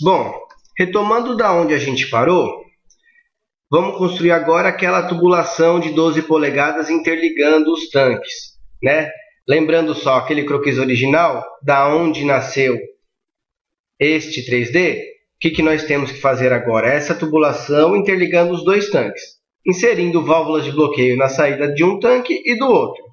Bom, retomando da onde a gente parou, vamos construir agora aquela tubulação de 12 polegadas interligando os tanques, né? Lembrando só aquele croquis original, da onde nasceu este 3D, o que nós temos que fazer agora? Essa tubulação interligando os dois tanques, inserindo válvulas de bloqueio na saída de um tanque e do outro.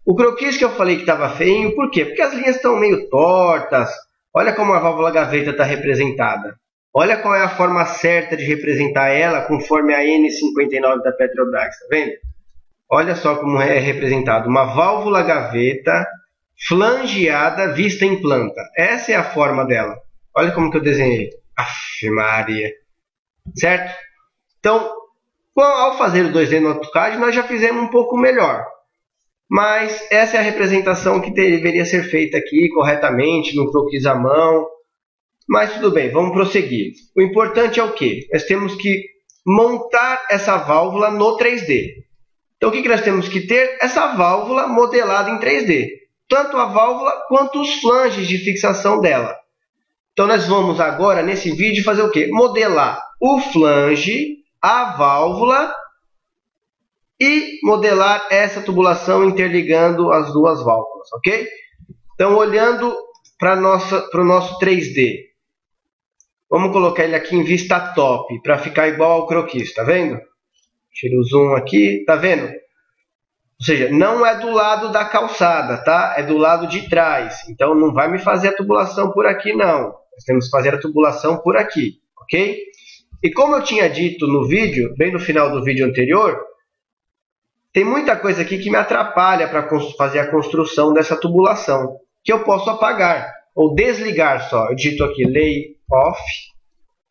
O croquis que eu falei que estava feio, por quê? Porque as linhas estão meio tortas. Olha como a válvula gaveta está representada. Olha qual é a forma certa de representar ela conforme a N59 da Petrobras, tá vendo? Olha só como é representado uma válvula gaveta flangeada vista em planta. Essa é a forma dela. Olha como que eu desenhei. Aff, Maria. Certo? Então, ao fazer o 2D no AutoCAD, nós já fizemos um pouco melhor. Mas essa é a representação que deveria ser feita aqui corretamente, no croquis à mão. Mas tudo bem, vamos prosseguir. O importante é o quê? Nós temos que montar essa válvula no 3D. Então o que nós temos que ter? Essa válvula modelada em 3D. Tanto a válvula quanto os flanges de fixação dela. Então nós vamos agora, nesse vídeo, fazer o quê? Modelar o flange, a válvula e modelar essa tubulação interligando as duas válvulas, ok? Então, olhando para o nosso 3D. Vamos colocar ele aqui em vista top, para ficar igual ao croquis, tá vendo? Tira o zoom aqui, tá vendo? Ou seja, não é do lado da calçada, tá? É do lado de trás. Então, não vai me fazer a tubulação por aqui, não. Nós temos que fazer a tubulação por aqui, ok? E como eu tinha dito no vídeo, bem no final do vídeo anterior, tem muita coisa aqui que me atrapalha para fazer a construção dessa tubulação, que eu posso apagar ou desligar só. Eu digito aqui Lay Off,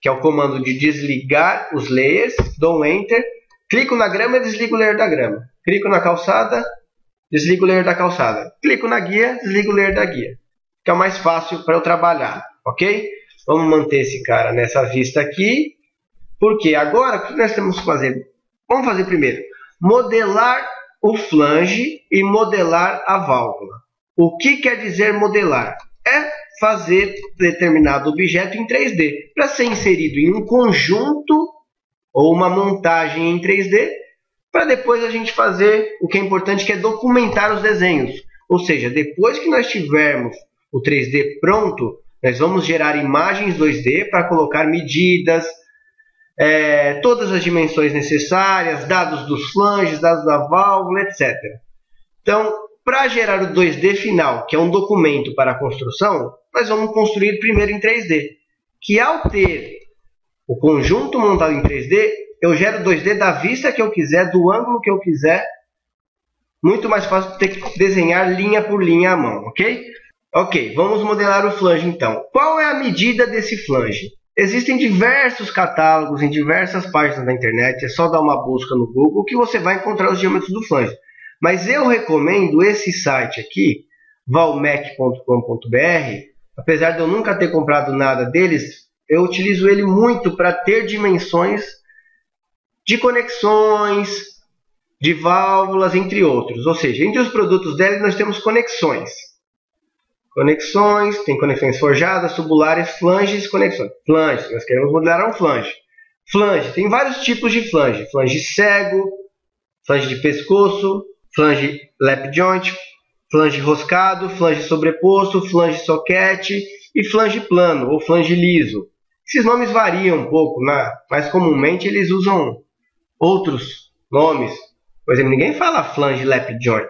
que é o comando de desligar os layers, dou um Enter, clico na grama e desligo o layer da grama. Clico na calçada, desligo o layer da calçada. Clico na guia, desligo o layer da guia. Fica mais fácil para eu trabalhar, ok? Vamos manter esse cara nessa vista aqui, porque agora o que nós temos que fazer? Vamos fazer primeiro modelar o flange e modelar a válvula. O que quer dizer modelar? É fazer determinado objeto em 3D para ser inserido em um conjunto ou uma montagem em 3D, para depois a gente fazer o que é importante, que é documentar os desenhos. Ou seja, depois que nós tivermos o 3D pronto, nós vamos gerar imagens 2D para colocar medidas, todas as dimensões necessárias, dados dos flanges, dados da válvula, etc. Então, para gerar o 2D final, que é um documento para a construção, nós vamos construir primeiro em 3D. Que ao ter o conjunto montado em 3D, eu gero 2D da vista que eu quiser, do ângulo que eu quiser. Muito mais fácil ter que desenhar linha por linha à mão, ok? Ok, vamos modelar o flange então. Qual é a medida desse flange? Existem diversos catálogos em diversas páginas da internet, é só dar uma busca no Google que você vai encontrar os diâmetros do flange. Mas eu recomendo esse site aqui, valmec.com.br. Apesar de eu nunca ter comprado nada deles, eu utilizo ele muito para ter dimensões de conexões, de válvulas, entre outros. Ou seja, entre os produtos dele nós temos conexões. Conexões, tem conexões forjadas, tubulares, flanges, conexões. Flange, nós queremos modelar um flange. Flange, tem vários tipos de flange. Flange cego, flange de pescoço, flange lap joint, flange roscado, flange sobreposto, flange soquete e flange plano ou flange liso. Esses nomes variam um pouco, mas comumente eles usam outros nomes. Por exemplo, ninguém fala flange lap joint.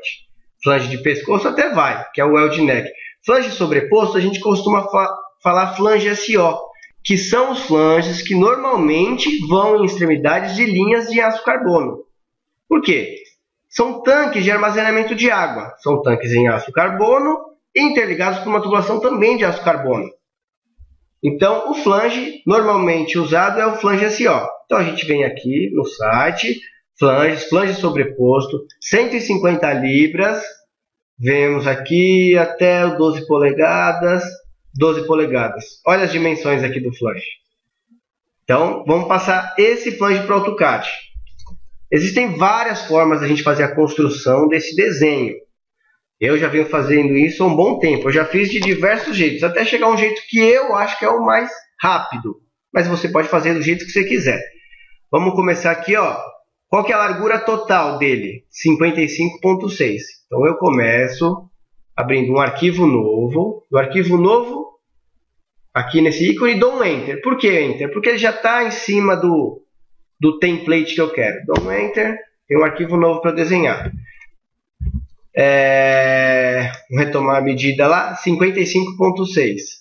Flange de pescoço até vai, que é o weld neck. Flange sobreposto, a gente costuma falar flange SO, que são os flanges que normalmente vão em extremidades de linhas de aço carbono. Por quê? São tanques de armazenamento de água. São tanques em aço carbono interligados por uma tubulação também de aço carbono. Então, o flange normalmente usado é o flange SO. Então, a gente vem aqui no site, flange sobreposto, 150 libras. Vemos aqui até 12 polegadas. 12 polegadas. Olha as dimensões aqui do flange. Então, vamos passar esse flange para o AutoCAD. Existem várias formas de a gente fazer a construção desse desenho. Eu já venho fazendo isso há um bom tempo. Eu já fiz de diversos jeitos, até chegar a um jeito que eu acho que é o mais rápido, mas você pode fazer do jeito que você quiser. Vamos começar aqui, ó. Qual que é a largura total dele? 55.6. Então eu começo abrindo um arquivo novo. Do arquivo novo, aqui nesse ícone, dou um Enter. Por que Enter? Porque ele já está em cima do template que eu quero. Dou um Enter, tem um arquivo novo para desenhar. Vou retomar a medida lá, 55.6.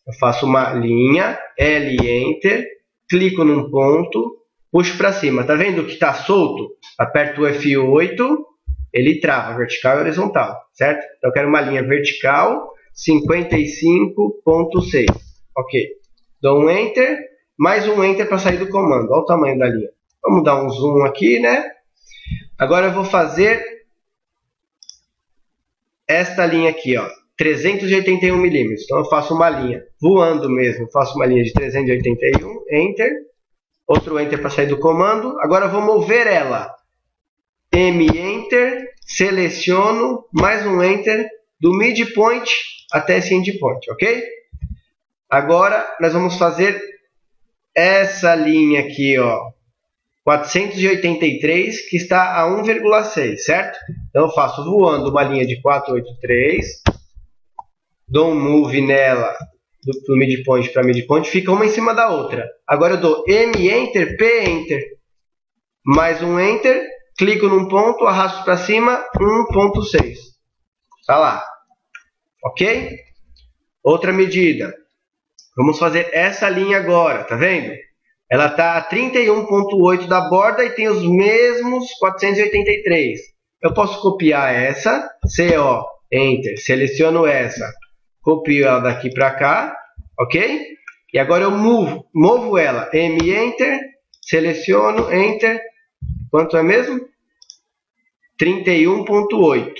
Eu faço uma linha, L, Enter, clico num ponto, puxo para cima. Tá vendo que está solto? Aperto o F8, ele trava, vertical e horizontal, certo? Então eu quero uma linha vertical, 55.6. Ok. Dou um Enter, mais um Enter para sair do comando. Olha o tamanho da linha. Vamos dar um zoom aqui, né? Agora eu vou fazer esta linha aqui, ó, 381 milímetros. Então eu faço uma linha voando mesmo, faço uma linha de 381, Enter, outro Enter para sair do comando. Agora eu vou mover ela, M, Enter, seleciono, mais um Enter, do midpoint até esse endpoint, ok? Agora nós vamos fazer essa linha aqui, ó, 483, que está a 1,6, certo? Então eu faço voando uma linha de 483, dou um move nela do midpoint para midpoint, fica uma em cima da outra. Agora eu dou M, Enter, P, Enter, mais um Enter, clico num ponto, arrasto para cima, 1,6. Tá lá. Ok? Outra medida. Vamos fazer essa linha agora, tá vendo? Ela está a 31,8 da borda e tem os mesmos 483. Eu posso copiar essa, CO, Enter, seleciono essa, copio ela daqui para cá, ok? E agora eu movo ela, M, Enter, seleciono, Enter, quanto é mesmo? 31,8.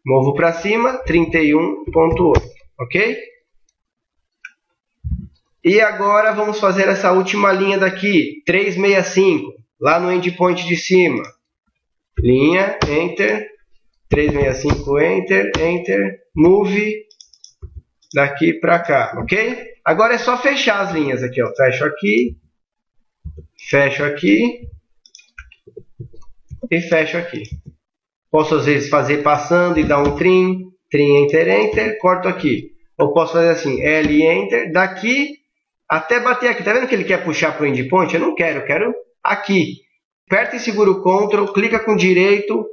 Movo para cima, 31,8, ok? E agora vamos fazer essa última linha daqui, 365, lá no endpoint de cima. Linha, Enter, 365, Enter, Enter, Move, daqui para cá, ok? Agora é só fechar as linhas aqui, ó. Fecho aqui e fecho aqui. Posso às vezes fazer passando e dar um trim, Enter, Enter, corto aqui. Ou posso fazer assim, L, Enter, daqui até bater aqui. Tá vendo que ele quer puxar para o endpoint? Eu não quero, eu quero aqui. Aperta e segura o Ctrl, clica com direito,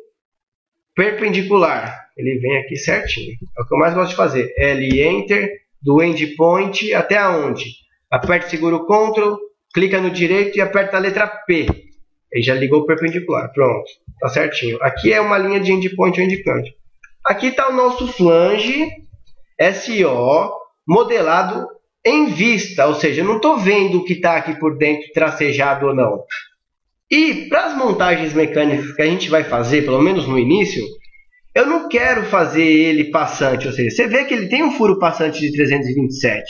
perpendicular. Ele vem aqui certinho. É o que eu mais gosto de fazer. L, Enter, do endpoint até aonde? Aperta e segura o Ctrl, clica no direito e aperta a letra P. Aí já ligou o perpendicular. Pronto, tá certinho. Aqui é uma linha de endpoint ou endpoint. Aqui está o nosso flange SO modelado em vista, ou seja, eu não estou vendo o que está aqui por dentro tracejado ou não. E para as montagens mecânicas que a gente vai fazer, pelo menos no início, eu não quero fazer ele passante, ou seja, você vê que ele tem um furo passante de 327,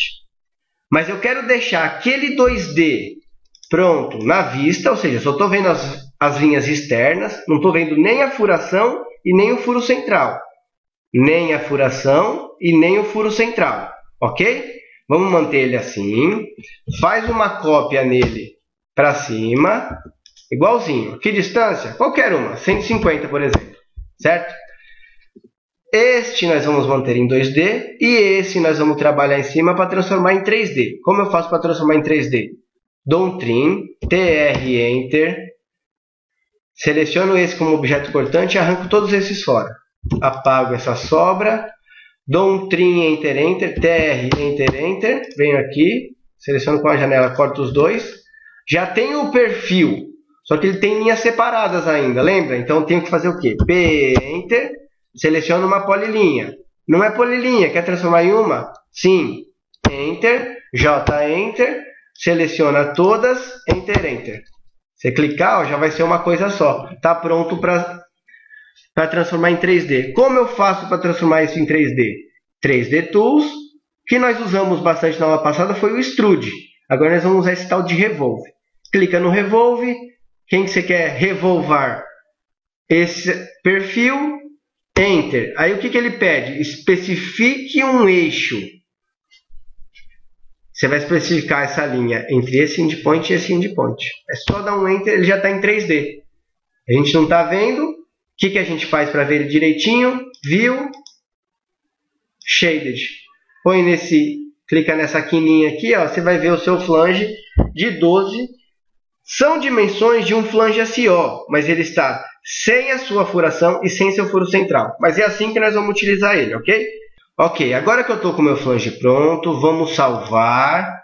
mas eu quero deixar aquele 2D pronto na vista, ou seja, só estou vendo as linhas externas, não estou vendo nem a furação e nem o furo central. Nem a furação e nem o furo central, ok? Vamos manter ele assim, faz uma cópia nele para cima, igualzinho. Que distância? Qualquer uma, 150 por exemplo, certo? Este nós vamos manter em 2D e esse nós vamos trabalhar em cima para transformar em 3D. Como eu faço para transformar em 3D? Dou um trim, TR, Enter, seleciono esse como objeto cortante e arranco todos esses fora. Apago essa sobra, dou um trim, Enter, Enter, TR, Enter, Enter, venho aqui, seleciono com a janela, corto os dois. Já tenho o perfil, só que ele tem linhas separadas ainda, lembra? Então eu tenho que fazer o quê? P, Enter, seleciono uma polilinha. Não é polilinha, quer transformar em uma? Sim. Enter, J, Enter, seleciona todas, Enter, Enter. Você clicar, ó, já vai ser uma coisa só. Está pronto para transformar em 3D. Como eu faço para transformar isso em 3D? 3D Tools, que nós usamos bastante na aula passada, foi o Extrude. Agora nós vamos usar esse tal de Revolve. Clica no Revolve. Quem que você quer revolvar? Esse perfil, Enter. Aí o que ele pede? Especifique um eixo. Você vai especificar essa linha entre esse endpoint e esse endpoint. É só dar um Enter, ele já está em 3D. A gente não está vendo. O que a gente faz para ver ele direitinho? View, Shaded. Clica nessa quininha aqui, ó, você vai ver o seu flange de 12. São dimensões de um flange SO, mas ele está sem a sua furação e sem seu furo central. Mas é assim que nós vamos utilizar ele, ok? Ok, agora que eu estou com o meu flange pronto, vamos salvar.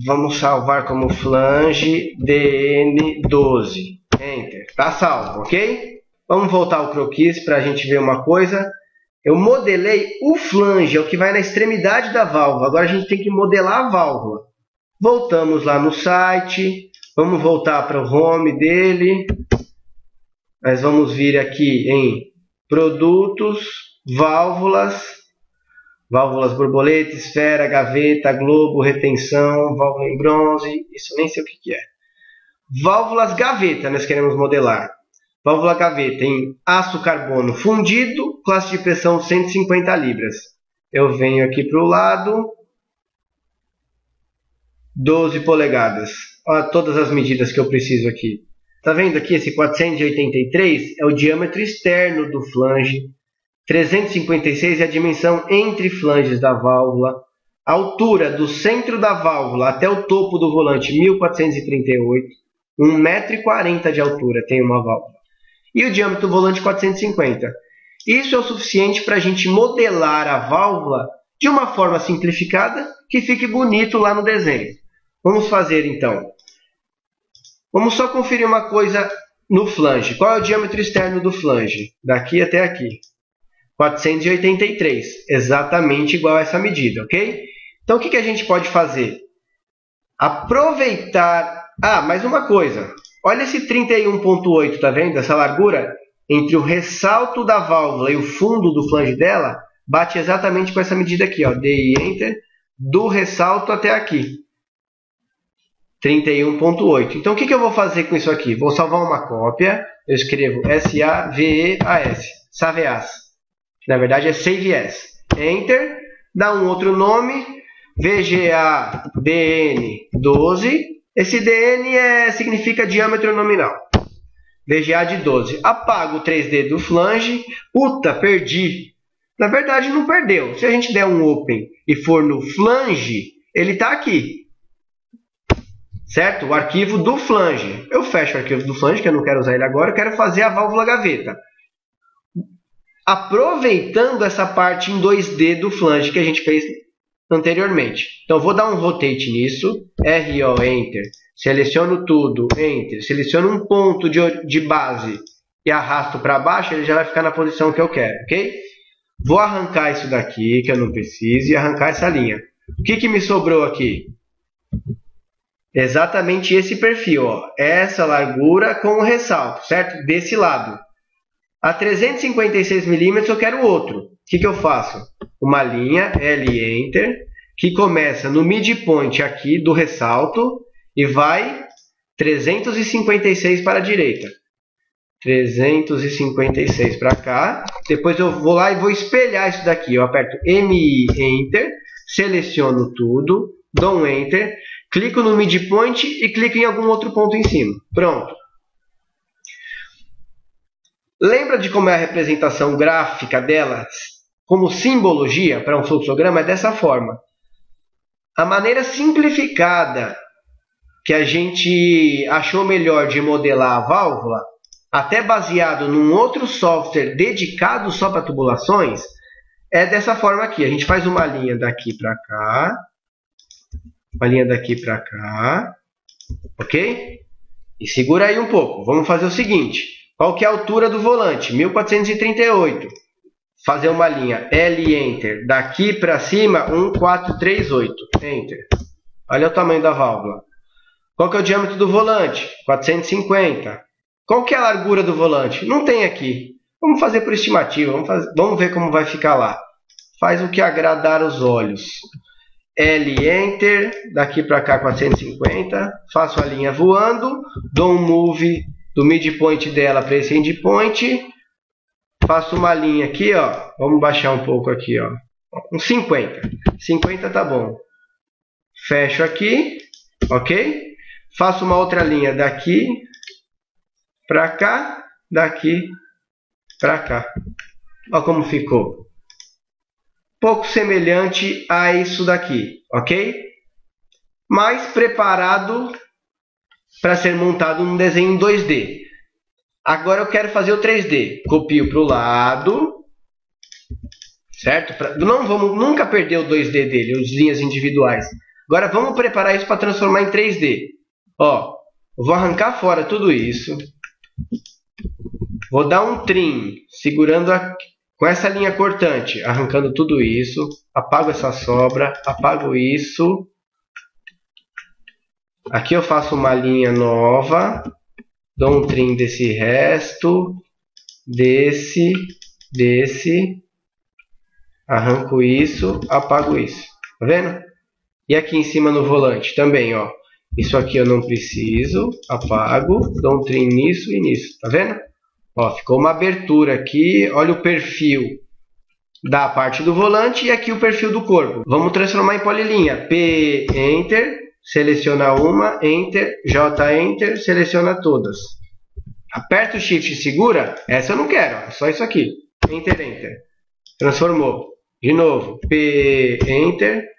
Vamos salvar como flange DN12. Enter. Está salvo, ok? Vamos voltar ao croquis para a gente ver uma coisa. Eu modelei o flange, é o que vai na extremidade da válvula. Agora a gente tem que modelar a válvula. Voltamos lá no site. Vamos voltar para o home dele. Nós vamos vir aqui em produtos, válvulas. Válvulas borboleta, esfera, gaveta, globo, retenção, válvula em bronze. Isso eu nem sei o que é. Válvulas gaveta nós queremos modelar. Válvula gaveta em aço carbono fundido, classe de pressão 150 libras. Eu venho aqui para o lado. 12 polegadas. Olha todas as medidas que eu preciso aqui. Está vendo aqui esse 483? É o diâmetro externo do flange. 356 é a dimensão entre flanges da válvula. A altura do centro da válvula até o topo do volante, 1438. 1,40 m de altura tem uma válvula. E o diâmetro do volante, 450. Isso é o suficiente para a gente modelar a válvula de uma forma simplificada que fique bonito lá no desenho. Vamos fazer então. Vamos só conferir uma coisa no flange. Qual é o diâmetro externo do flange? Daqui até aqui. 483. Exatamente igual a essa medida, ok? Então o que a gente pode fazer? Aproveitar... mais uma coisa. Olha esse 31,8, tá vendo? Essa largura entre o ressalto da válvula e o fundo do flange dela bate exatamente com essa medida aqui, ó. DI Enter, do ressalto até aqui. 31,8. Então, o que eu vou fazer com isso aqui? Vou salvar uma cópia. Eu escrevo SAVEAS, SAVEAS. Na verdade é Save As. Enter, dá um outro nome, VGA-DN12. Esse DN significa diâmetro nominal. VGA de 12. Apago o 3D do flange. Puta, perdi. Na verdade, não perdeu. Se a gente der um Open e for no flange, ele está aqui. Certo? O arquivo do flange. Eu fecho o arquivo do flange, que eu não quero usar ele agora. Eu quero fazer a válvula gaveta. Aproveitando essa parte em 2D do flange que a gente fez anteriormente. Então, vou dar um rotate nisso. RO, Enter. Seleciono tudo, Enter. Seleciono um ponto de base e arrasto para baixo. Ele já vai ficar na posição que eu quero, ok? Vou arrancar isso daqui, que eu não preciso, e arrancar essa linha. O que me sobrou aqui? Exatamente esse perfil, ó. Essa largura com o ressalto, certo? Desse lado. A 356 milímetros eu quero outro. O que eu faço? Uma linha, L Enter, que começa no midpoint aqui do ressalto e vai 356 para a direita. 356 para cá. Depois eu vou lá e vou espelhar isso daqui. Eu aperto MI Enter, seleciono tudo, dou um Enter, clico no midpoint e clico em algum outro ponto em cima. Pronto. Lembra de como é a representação gráfica dela? Como simbologia para um fluxograma é dessa forma. A maneira simplificada que a gente achou melhor de modelar a válvula, até baseado num outro software dedicado só para tubulações, é dessa forma aqui. A gente faz uma linha daqui para cá, uma linha daqui para cá, ok? E segura aí um pouco. Vamos fazer o seguinte. Qual que é a altura do volante? 1438. Fazer uma linha L Enter. Daqui para cima, 1438. Enter. Olha o tamanho da válvula. Qual que é o diâmetro do volante? 450. Qual que é a largura do volante? Não tem aqui. Vamos fazer por estimativa. Vamos ver como vai ficar lá. Faz o que agradar os olhos. L Enter. Daqui para cá, 450. Faço a linha voando. Dou um move do midpoint dela para esse endpoint. Faço uma linha aqui, ó. Vamos baixar um pouco aqui, ó. Uns 50. 50 tá bom. Fecho aqui, ok? Faço uma outra linha daqui para cá, daqui para cá. Olha como ficou. Pouco semelhante a isso daqui, ok? Mas preparado para ser montado num desenho em 2D. Agora eu quero fazer o 3D. Copio para o lado, certo? Não vamos nunca perder o 2D dele, as linhas individuais. Agora vamos preparar isso para transformar em 3D. Ó, eu vou arrancar fora tudo isso. Vou dar um trim, segurando com essa linha cortante, arrancando tudo isso. Apago essa sobra, apago isso. Aqui eu faço uma linha nova. Dou um trim desse resto. Desse. Arranco isso, apago isso. Tá vendo? E aqui em cima no volante também, ó. Isso aqui eu não preciso, apago, dou um trim nisso e nisso, tá vendo? Ó, ficou uma abertura aqui, olha o perfil da parte do volante e aqui o perfil do corpo. Vamos transformar em polilinha. P, Enter, seleciona uma, Enter, J, Enter, seleciona todas. Aperta o Shift e segura, essa eu não quero, é só isso aqui. Enter, Enter. Transformou. De novo, P, Enter.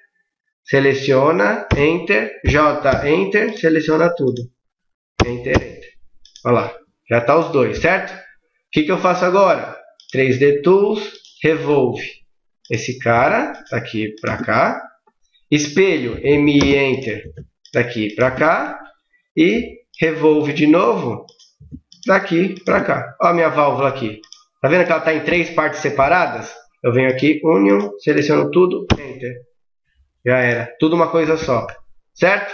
Seleciona, Enter, J, Enter, seleciona tudo. Enter, Enter. Olha lá, já está os dois, certo? O que eu faço agora? 3D Tools, Revolve. Esse cara, daqui para cá. Espelho, M, Enter, daqui para cá. E Revolve de novo, daqui para cá. Olha a minha válvula aqui. Tá vendo que ela está em 3 partes separadas? Eu venho aqui, Union, seleciono tudo, Enter. Já era, tudo uma coisa só, certo?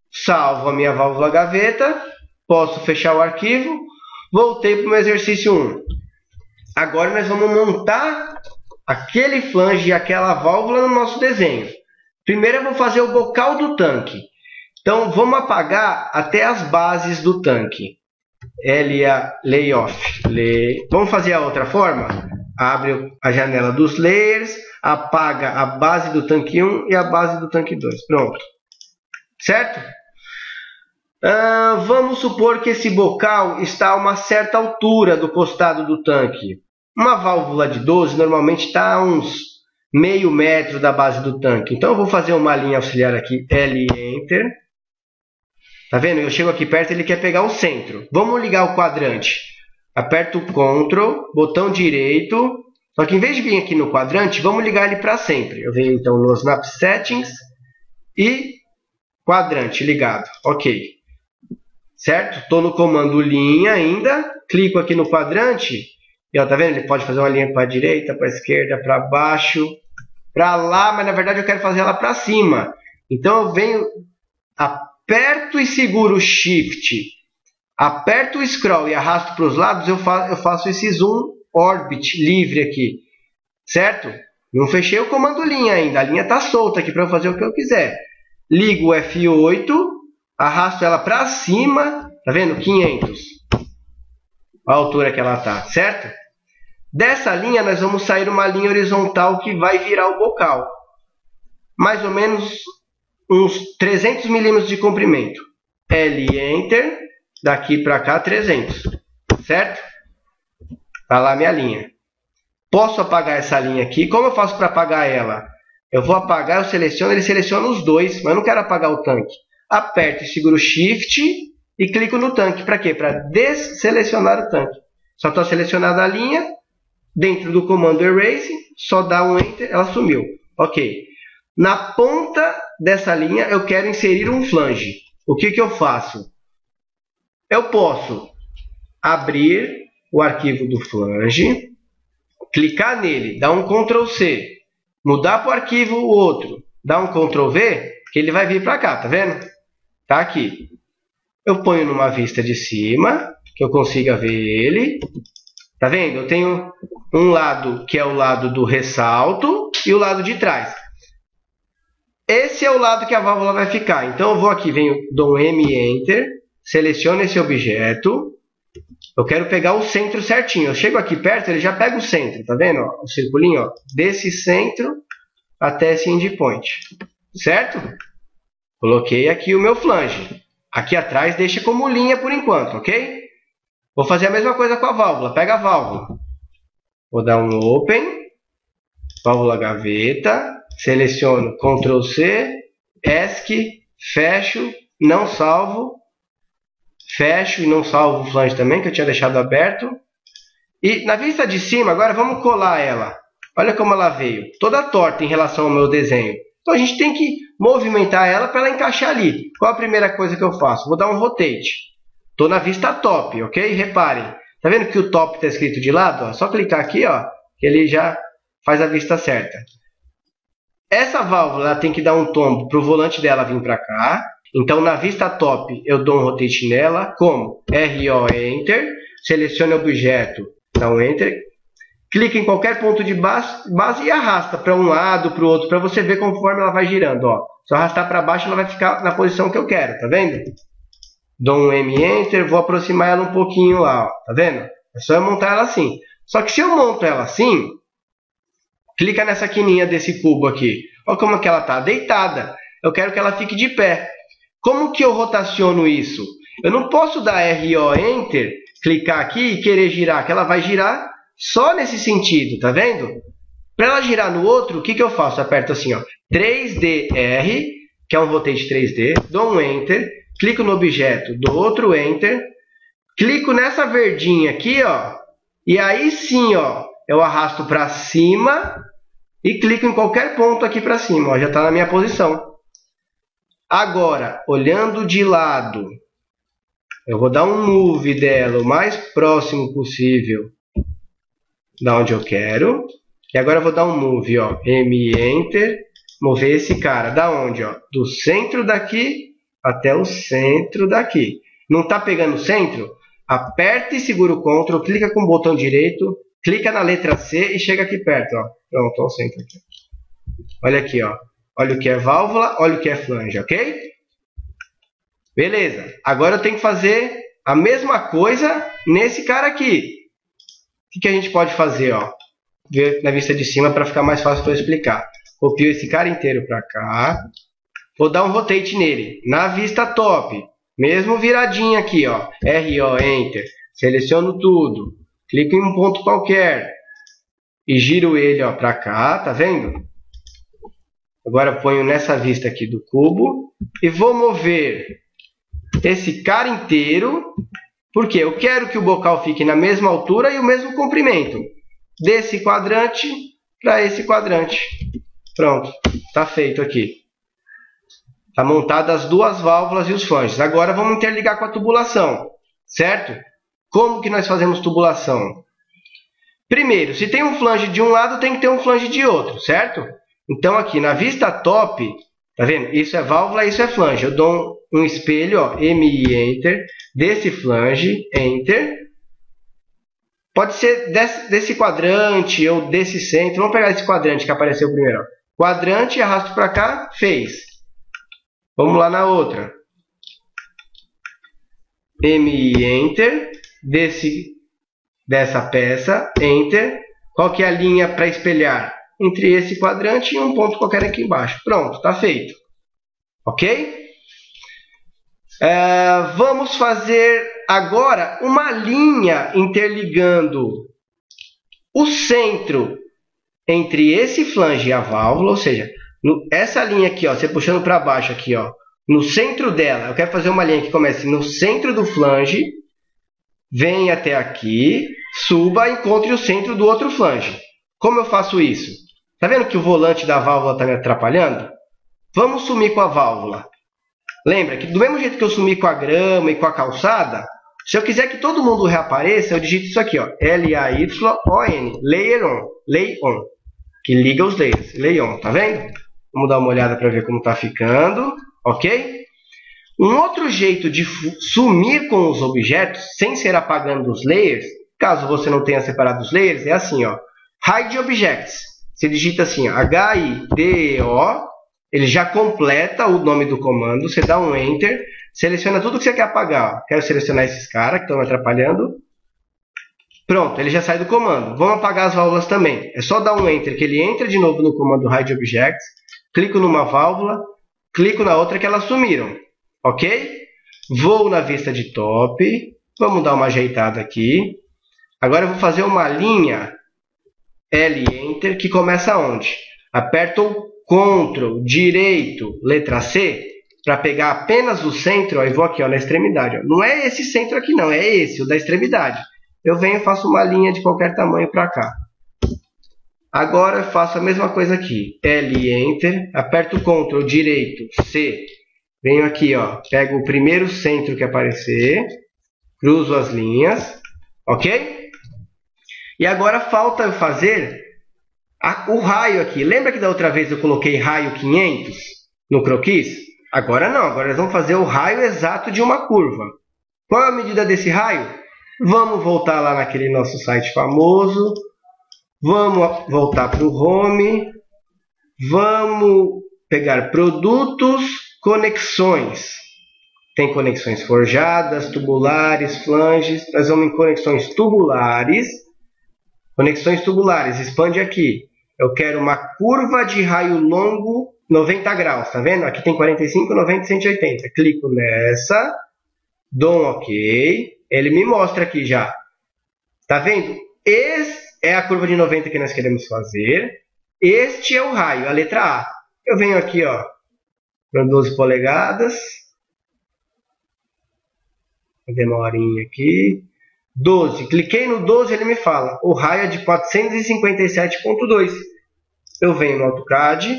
Salvo a minha válvula gaveta, posso fechar o arquivo, voltei para o meu exercício 1. Agora nós vamos montar aquele flange e aquela válvula no nosso desenho. Primeiro eu vou fazer o bocal do tanque. Então vamos apagar até as bases do tanque. LA Layoff. Vamos fazer a outra forma? Abre a janela dos layers, apaga a base do tanque 1 e a base do tanque 2. Pronto. Certo? Vamos supor que esse bocal está a uma certa altura do costado do tanque. Uma válvula de 12 normalmente está a uns meio metro da base do tanque. Então eu vou fazer uma linha auxiliar aqui, L, Enter. Tá vendo? Eu chego aqui perto e ele quer pegar o centro. Vamos ligar o quadrante. Aperto o Ctrl, botão direito. Só que em vez de vir aqui no quadrante, vamos ligar ele para sempre. Eu venho então no Snap Settings e quadrante ligado. Ok. Certo? Estou no comando linha ainda. Clico aqui no quadrante. E ó, tá vendo? Ele pode fazer uma linha para a direita, para a esquerda, para baixo, para lá. Mas na verdade eu quero fazer ela para cima. Então eu venho, aperto e seguro o Shift. Aperto o scroll e arrasto para os lados, eu faço esse zoom orbit livre aqui, certo? Não fechei o comando linha ainda, a linha está solta aqui para eu fazer o que eu quiser. Ligo o F8, arrasto ela para cima, tá vendo? 500, a altura que ela está, certo? Dessa linha nós vamos sair uma linha horizontal que vai virar o bocal. Mais ou menos uns 300 milímetros de comprimento. L, Enter. Daqui para cá 300, certo? Tá lá minha linha. Posso apagar essa linha aqui. Como eu faço para apagar ela? Eu vou apagar, eu seleciono, ele seleciona os dois, mas eu não quero apagar o tanque. Aperto e seguro Shift e clico no tanque. Para quê? Para desselecionar o tanque. Só está selecionada a linha, dentro do comando Erase, só dá um Enter, ela sumiu. Ok. Na ponta dessa linha eu quero inserir um flange. O que eu faço? Eu posso abrir o arquivo do flange, clicar nele, dar um Ctrl C, mudar para o arquivo o outro, dar um Ctrl V, que ele vai vir para cá, tá vendo? Tá aqui. Eu ponho numa vista de cima, que eu consiga ver ele. Tá vendo? Eu tenho um lado que é o lado do ressalto e o lado de trás. Esse é o lado que a válvula vai ficar. Então eu vou aqui, dou um M, Enter. Seleciono esse objeto, Eu quero pegar o centro certinho. Eu chego aqui perto, ele já pega o centro, tá vendo? Ó, o circulinho, ó, desse centro até esse endpoint, certo? Coloquei aqui o meu flange. Aqui atrás deixa como linha por enquanto, ok? Vou fazer a mesma coisa com a válvula. Pega a válvula. Vou dar um Open, válvula gaveta, seleciono Ctrl C, ESC, fecho, não salvo, fecho e não salvo o flange também, que eu tinha deixado aberto. E na vista de cima, agora vamos colar ela. Olha como ela veio, toda torta em relação ao meu desenho. Então a gente tem que movimentar ela para ela encaixar ali. Qual a primeira coisa que eu faço? Vou dar um Rotate. Estou na vista top, ok? Reparem. Tá vendo que o top está escrito de lado? Ó? Só clicar aqui, ó, que ele já faz a vista certa. Essa válvula ela tem que dar um tombo para o volante dela vir para cá. Então, na vista top, eu dou um rotate nela. Como? RO Enter. Selecione o objeto, dá um Enter. Clica em qualquer ponto de base e arrasta para um lado, para o outro, para você ver conforme ela vai girando. Ó. Se eu arrastar para baixo, ela vai ficar na posição que eu quero, tá vendo? Dou um M Enter, vou aproximar ela um pouquinho lá, ó, tá vendo? É só eu montar ela assim. Só que se eu monto ela assim, clica nessa quininha desse cubo aqui. Olha como que ela está deitada. Eu quero que ela fique de pé. Como que eu rotaciono isso? Eu não posso dar RO Enter, clicar aqui e querer girar, que ela vai girar só nesse sentido, tá vendo? Para ela girar no outro, o que eu faço? Aperto assim, ó, 3DR, que é um rotate 3D, dou um Enter, clico no objeto, dou outro Enter, clico nessa verdinha aqui, ó, e aí sim, ó, eu arrasto para cima e clico em qualquer ponto aqui para cima, ó, já está na minha posição. Agora, olhando de lado, eu vou dar um move dela o mais próximo possível da onde eu quero. E agora eu vou dar um move, ó, M Enter, mover esse cara da onde, ó, do centro daqui até o centro daqui. Não está pegando o centro? Aperta e segura o Ctrl, clica com o botão direito, clica na letra C e chega aqui perto, ó. Pronto, ó, o centro aqui. Olha aqui, ó. Olha o que é válvula, olha o que é flange, ok? Beleza. Agora eu tenho que fazer a mesma coisa nesse cara aqui. O que a gente pode fazer, ó? Ver na vista de cima para ficar mais fácil para eu explicar. Copio esse cara inteiro para cá. Vou dar um rotate nele. Na vista top. Mesmo viradinho aqui, ó. RO Enter. Seleciono tudo. Clico em um ponto qualquer. E giro ele, ó, para cá. Tá vendo? Agora ponho nessa vista aqui do cubo. E vou mover esse cara inteiro. Porque eu quero que o bocal fique na mesma altura e o mesmo comprimento. Desse quadrante para esse quadrante. Pronto. Está feito aqui. Está montada as duas válvulas e os flanges. Agora vamos interligar com a tubulação. Certo? Como que nós fazemos tubulação? Primeiro, se tem um flange de um lado, tem que ter um flange de outro. Certo? Então aqui na vista top, tá vendo? Isso é válvula, isso é flange. Eu dou um espelho, ó, MI Enter, desse flange, Enter. Pode ser desse quadrante ou desse centro. Vamos pegar esse quadrante que apareceu primeiro. Ó. Quadrante, arrasto para cá, fez. Vamos lá na outra. MI Enter, dessa peça, Enter. Qual que é a linha para espelhar? Entre esse quadrante e um ponto qualquer aqui embaixo. Pronto, está feito. Ok? Vamos fazer agora uma linha interligando o centro entre esse flange e a válvula, ou seja, essa linha aqui, ó, você puxando para baixo aqui, ó, no centro dela, eu quero fazer uma linha que comece no centro do flange, vem até aqui, suba e encontre o centro do outro flange. Como eu faço isso? Tá vendo que o volante da válvula está me atrapalhando? Vamos sumir com a válvula. Lembra que do mesmo jeito que eu sumi com a grama e com a calçada, se eu quiser que todo mundo reapareça, eu digito isso aqui, ó, L-A-Y-O-N, Layer On, Lay On, que liga os layers, Lay On, tá vendo? Vamos dar uma olhada para ver como está ficando, ok? Um outro jeito de sumir com os objetos, sem ser apagando os layers, caso você não tenha separado os layers, é assim, ó, Hide Objects. Você digita assim, H-I-D-E-O, ele já completa o nome do comando, você dá um Enter, seleciona tudo que você quer apagar. Ó. Quero selecionar esses caras que estão me atrapalhando. Pronto, ele já sai do comando. Vamos apagar as válvulas também. É só dar um Enter, que ele entra de novo no comando Hide Objects. Clico numa válvula, clico na outra que elas sumiram. Ok? Vou na vista de top. Vamos dar uma ajeitada aqui. Agora eu vou fazer uma linha L Enter, que começa onde? Aperto o Ctrl, direito, letra C, para pegar apenas o centro, ó, e vou aqui ó, na extremidade. Ó. Não é esse centro aqui não, é esse, o da extremidade. Eu venho e faço uma linha de qualquer tamanho para cá. Agora eu faço a mesma coisa aqui. L Enter, aperto o Ctrl, direito, C. Venho aqui, ó, pego o primeiro centro que aparecer, cruzo as linhas, ok? E agora falta eu fazer o raio aqui. Lembra que da outra vez eu coloquei raio 500 no croquis? Agora não, agora nós vamos fazer o raio exato de uma curva. Qual é a medida desse raio? Vamos voltar lá naquele nosso site famoso. Vamos voltar para o Home. Vamos pegar produtos, conexões. Tem conexões forjadas, tubulares, flanges. Nós vamos em conexões tubulares. Conexões tubulares, expande aqui. Eu quero uma curva de raio longo 90 graus, tá vendo? Aqui tem 45, 90 e 180. Clico nessa, dou um OK. Ele me mostra aqui já. Tá vendo? Esse é a curva de 90 que nós queremos fazer. Este é o raio, a letra A. Eu venho aqui, ó, para 12 polegadas. Vou dar uma horinha aqui. 12. Cliquei no 12, ele me fala. O raio é de 457.2. Eu venho no AutoCAD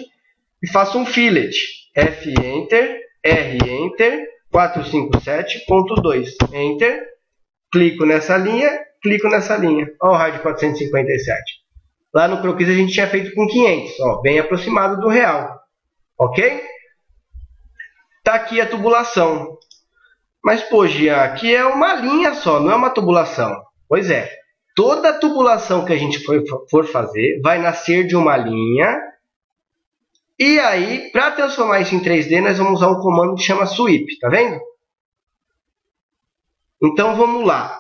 e faço um fillet. F Enter, R Enter, 457.2. Enter. Clico nessa linha, clico nessa linha. Olha o raio de 457. Lá no croquis a gente tinha feito com 500. Ó, bem aproximado do real. Ok? Tá aqui a tubulação. Mas, pô, Jean, aqui é uma linha só, não é uma tubulação. Pois é. Toda tubulação que a gente for fazer vai nascer de uma linha. E aí, para transformar isso em 3D, nós vamos usar um comando que chama sweep. Tá vendo? Então, vamos lá.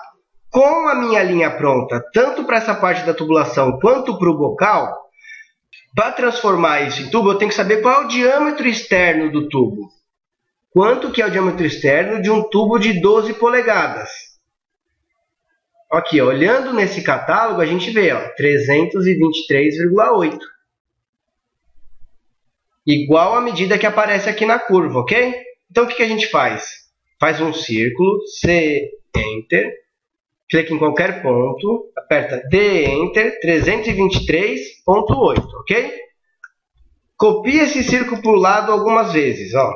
Com a minha linha pronta, tanto para essa parte da tubulação quanto para o bocal, para transformar isso em tubo, eu tenho que saber qual é o diâmetro externo do tubo. Quanto que é o diâmetro externo de um tubo de 12 polegadas? Aqui, ó, olhando nesse catálogo, a gente vê 323,8. Igual à medida que aparece aqui na curva, ok? Então, o que a gente faz? Faz um círculo, C, Enter, clica em qualquer ponto, aperta D, Enter, 323,8, ok? Copia esse círculo para o lado algumas vezes, ó.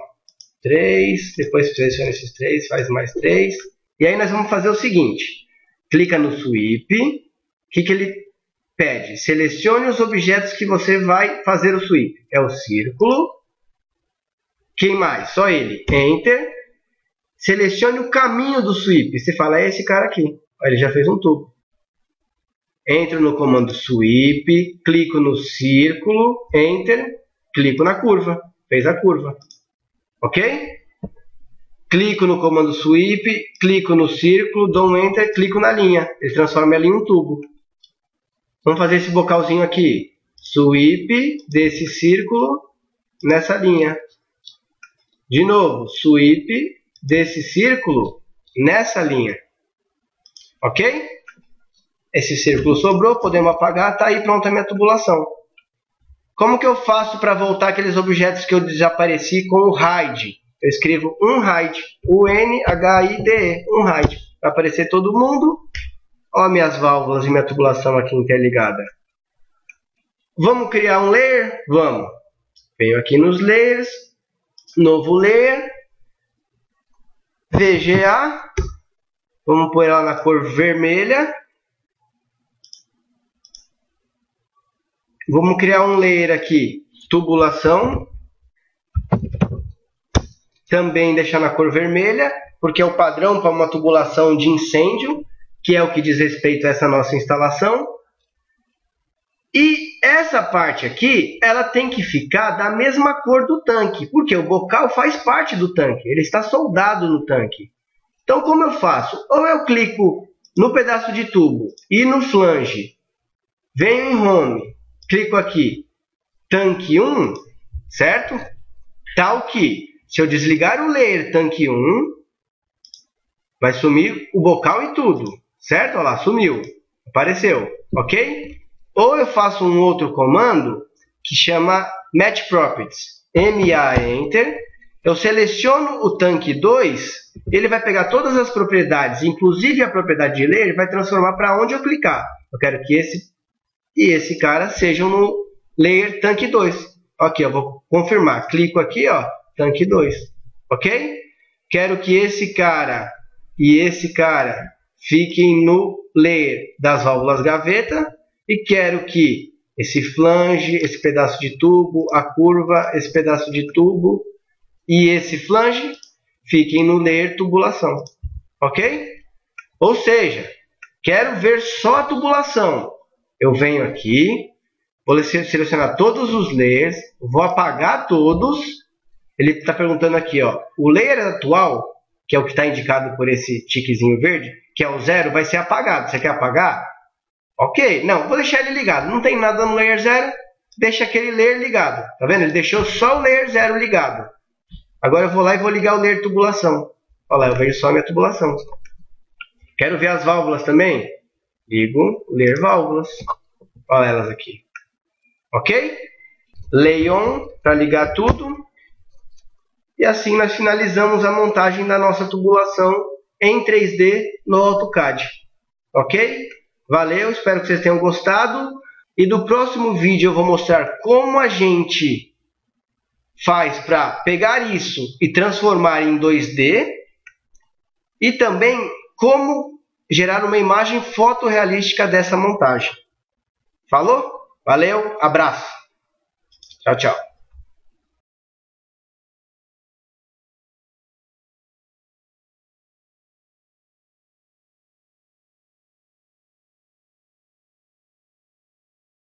3, depois seleciona esses 3, faz mais 3. E aí nós vamos fazer o seguinte. Clica no Sweep. O que ele pede? Selecione os objetos que você vai fazer o sweep. É o círculo. Quem mais? Só ele. Enter. Selecione o caminho do sweep. Você fala, é esse cara aqui. Ele já fez um tubo. Entro no comando Sweep. Clico no círculo. Enter. Clico na curva. Fez a curva. Ok? Clico no comando Sweep, clico no círculo, dou um Enter, clico na linha. Ele transforma ela em um tubo. Vamos fazer esse bocalzinho aqui. Sweep desse círculo nessa linha. De novo, Sweep desse círculo nessa linha. Ok? Esse círculo sobrou, podemos apagar, está aí pronta a minha tubulação. Como que eu faço para voltar aqueles objetos que eu desapareci com o hide? Eu escrevo unhide, U-N-H-I-D-E, unhide, para aparecer todo mundo. Olha minhas válvulas e minha tubulação aqui interligada. Vamos criar um layer? Vamos. Venho aqui nos layers, novo layer, VGA, vamos pôr ela na cor vermelha. Vamos criar um layer aqui, tubulação. Também deixar na cor vermelha, porque é o padrão para uma tubulação de incêndio, que é o que diz respeito a essa nossa instalação. E essa parte aqui, ela tem que ficar da mesma cor do tanque, porque o bocal faz parte do tanque, ele está soldado no tanque. Então, como eu faço? Ou eu clico no pedaço de tubo e no flange, venho em Home, clico aqui, tanque 1, certo? Tal que, se eu desligar o layer tanque 1, vai sumir o bocal e tudo, certo? Olha lá, sumiu, apareceu, ok? Ou eu faço um outro comando que chama Match Properties, MA Enter, eu seleciono o tanque 2, ele vai pegar todas as propriedades, inclusive a propriedade de layer, vai transformar para onde eu clicar. Eu quero que esse e esse cara sejam no layer tanque 2. Ok, eu vou confirmar. Clico aqui, ó, tanque 2. Ok? Quero que esse cara e esse cara fiquem no layer das válvulas gaveta. E quero que esse flange, esse pedaço de tubo, a curva, esse pedaço de tubo e esse flange fiquem no layer tubulação. Ok? Ou seja, quero ver só a tubulação. Eu venho aqui, vou selecionar todos os layers, vou apagar todos. Ele está perguntando aqui, ó, o layer atual, que é o que está indicado por esse tiquezinho verde, que é o 0, vai ser apagado. Você quer apagar? Ok, não, vou deixar ele ligado. Não tem nada no layer 0, deixa aquele layer ligado. Tá vendo? Ele deixou só o layer 0 ligado. Agora eu vou lá e vou ligar o layer tubulação. Olha lá, eu vejo só a minha tubulação. Quero ver as válvulas também? Ligo o layer válvulas. Olha elas aqui. Ok? Lay on para ligar tudo. E assim nós finalizamos a montagem da nossa tubulação em 3D no AutoCAD. Ok? Valeu, espero que vocês tenham gostado. E no próximo vídeo eu vou mostrar como a gente faz para pegar isso e transformar em 2D. E também como gerar uma imagem fotorrealística dessa montagem. Falou? Valeu, abraço. Tchau, tchau.